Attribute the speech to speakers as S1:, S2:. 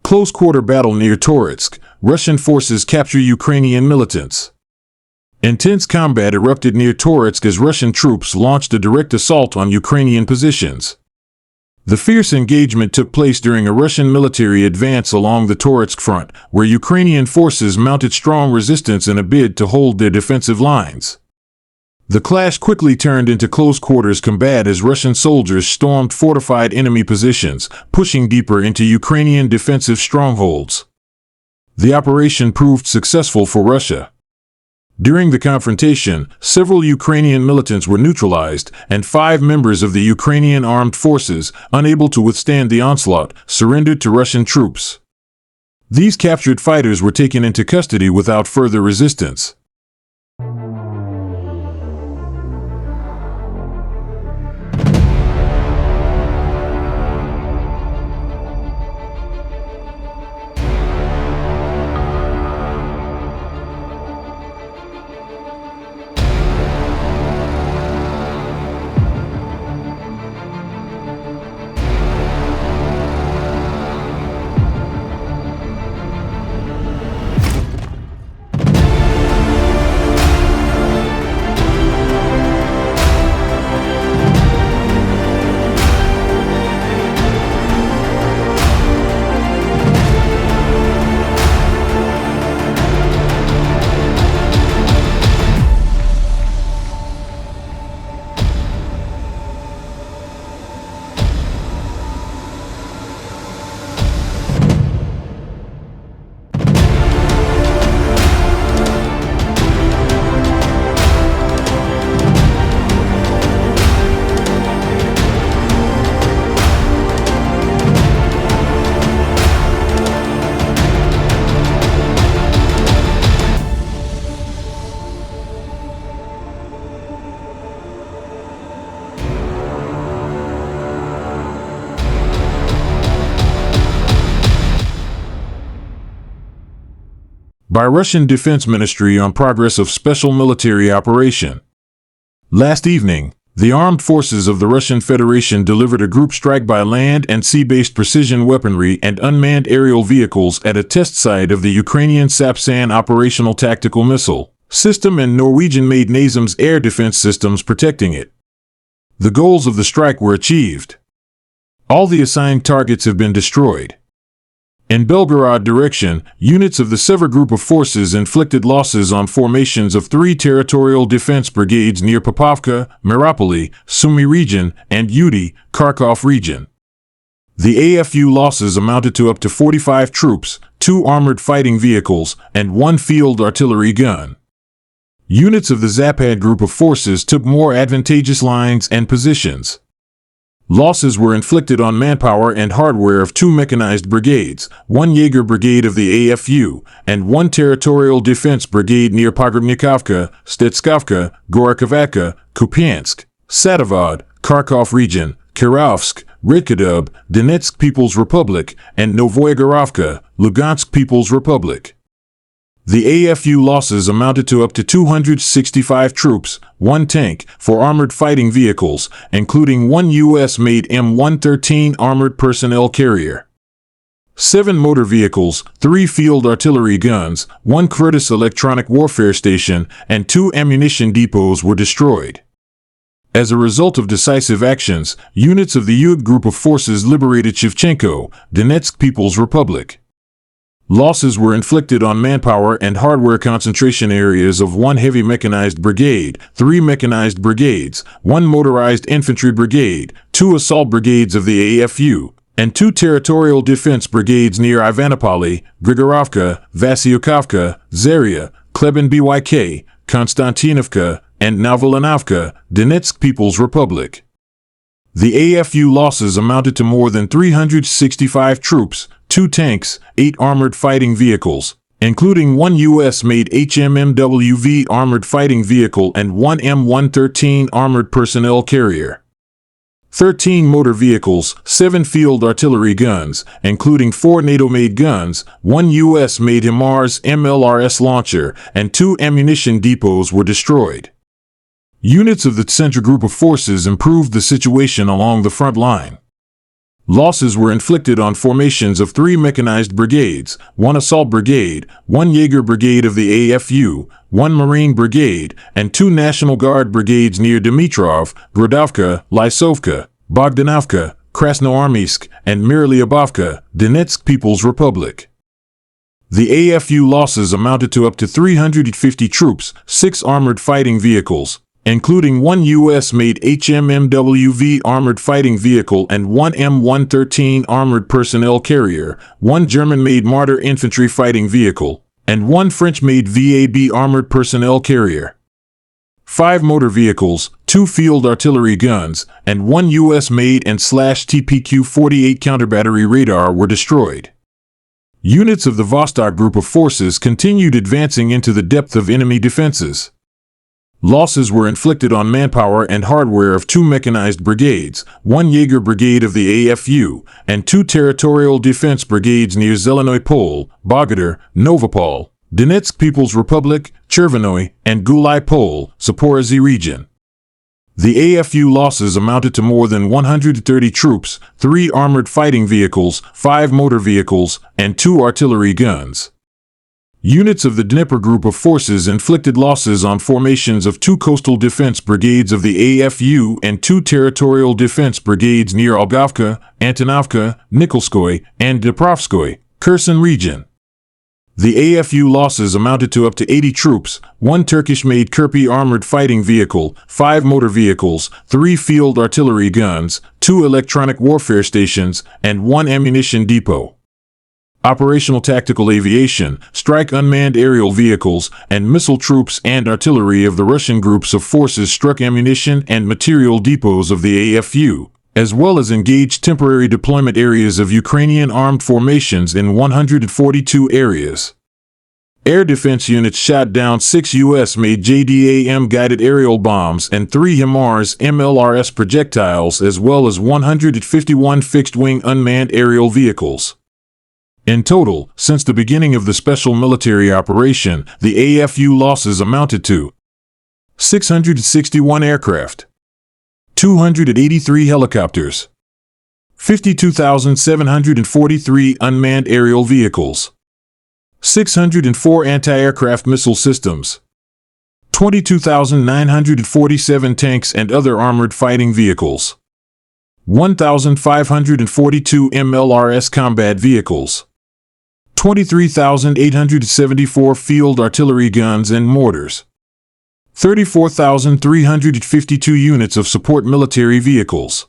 S1: Close-quarter battle near Toretsk. Russian forces capture Ukrainian militants. Intense combat erupted near Toretsk as Russian troops launched a direct assault on Ukrainian positions. The fierce engagement took place during a Russian military advance along the Toretsk front, where Ukrainian forces mounted strong resistance in a bid to hold their defensive lines. The clash quickly turned into close-quarters combat as Russian soldiers stormed fortified enemy positions, pushing deeper into Ukrainian defensive strongholds. The operation proved successful for Russia. During the confrontation, several Ukrainian militants were neutralized, and 5 members of the Ukrainian armed forces, unable to withstand the onslaught, surrendered to Russian troops. These captured fighters were taken into custody without further resistance. By Russian Defense Ministry on progress of special military operation. Last evening, the armed forces of the Russian Federation delivered a group strike by land and sea-based precision weaponry and unmanned aerial vehicles at a test site of the Ukrainian Sapsan operational tactical missile system and Norwegian-made NASAMS air defense systems protecting it. The goals of the strike were achieved. All the assigned targets have been destroyed. In Belgorod direction, units of the Sever group of forces inflicted losses on formations of 3 territorial defense brigades near Popovka, Mariupol, Sumy region, and Udy, Kharkov region. The AFU losses amounted to up to 45 troops, 2 armored fighting vehicles, and 1 field artillery gun. Units of the Zapad group of forces took more advantageous lines and positions. Losses were inflicted on manpower and hardware of 2 mechanized brigades, 1 Jaeger brigade of the AFU, and 1 territorial defense brigade near Pogrebnikovka, Stetskovka, Gorokhovka, Kupiansk, Sadovod, Kharkov region, Kirovsk, Redkadub, Donetsk People's Republic, and Novoyegorovka, Lugansk People's Republic. The AFU losses amounted to up to 265 troops, 1 tank, 4 armored fighting vehicles, including 1 U.S.-made M113 armored personnel carrier, 7 motor vehicles, 3 field artillery guns, 1 Curtis electronic warfare station, and 2 ammunition depots were destroyed. As a result of decisive actions, units of the UG group of forces liberated Shevchenko, Donetsk People's Republic. Losses were inflicted on manpower and hardware concentration areas of 1 heavy mechanized brigade, 3 mechanized brigades, 1 motorized infantry brigade, 2 assault brigades of the AFU, and 2 territorial defense brigades near Ivanopoli, Grigorovka, Vasyukovka, Zaria, Kleben Byk, Konstantinovka, and Novolinovka, Donetsk People's Republic. The AFU losses amounted to more than 365 troops, 2 tanks, 8 armored fighting vehicles, including 1 U.S.-made HMMWV armored fighting vehicle and 1 M113 armored personnel carrier, 13 motor vehicles, 7 field artillery guns, including 4 NATO-made guns, 1 U.S.-made HIMARS MLRS launcher, and 2 ammunition depots were destroyed. Units of the Central Group of Forces improved the situation along the front line. Losses were inflicted on formations of 3 mechanized brigades, 1 assault brigade, 1 Jaeger brigade of the AFU, 1 Marine brigade, and 2 National Guard brigades near Dmitrov, Grodovka, Lysovka, Bogdanovka, Krasnoarmeysk, and Myrylyabovka, Donetsk People's Republic. The AFU losses amounted to up to 350 troops, 6 armored fighting vehicles, including 1 U.S.-made HMMWV armored fighting vehicle and 1 M113 armored personnel carrier, 1 German-made Marder infantry fighting vehicle, and 1 French-made VAB armored personnel carrier. 5 motor vehicles, 2 field artillery guns, and 1 U.S.-made and /TPQ-48 counterbattery radar were destroyed. Units of the Vostok Group of forces continued advancing into the depth of enemy defenses. Losses were inflicted on manpower and hardware of 2 mechanized brigades, 1 Jaeger brigade of the AFU, and 2 territorial defense brigades near Zelenoy Pole, Bogodar, Novopol, Donetsk People's Republic, Chervonoy, and Gulai Pole, Zaporozhye region. The AFU losses amounted to more than 130 troops, 3 armored fighting vehicles, 5 motor vehicles, and 2 artillery guns. Units of the Dnieper Group of forces inflicted losses on formations of 2 coastal defense brigades of the AFU and 2 territorial defense brigades near Olgovka, Antonovka, Nikolskoye, and Dniprovskoye, Kherson region. The AFU losses amounted to up to 80 troops, 1 Turkish-made Kirpi armored fighting vehicle, 5 motor vehicles, 3 field artillery guns, 2 electronic warfare stations, and 1 ammunition depot. Operational tactical aviation, strike unmanned aerial vehicles, and missile troops and artillery of the Russian groups of forces struck ammunition and material depots of the AFU, as well as engaged temporary deployment areas of Ukrainian armed formations in 142 areas. Air defense units shot down 6 U.S.-made JDAM-guided aerial bombs and 3 HIMARS MLRS projectiles, as well as 151 fixed-wing unmanned aerial vehicles. In total, since the beginning of the special military operation, the AFU losses amounted to 661 aircraft, 283 helicopters, 52,743 unmanned aerial vehicles, 604 anti-aircraft missile systems, 22,947 tanks and other armored fighting vehicles, 1,542 MLRS combat vehicles, 23,874 field artillery guns and mortars, 34,352 units of support military vehicles,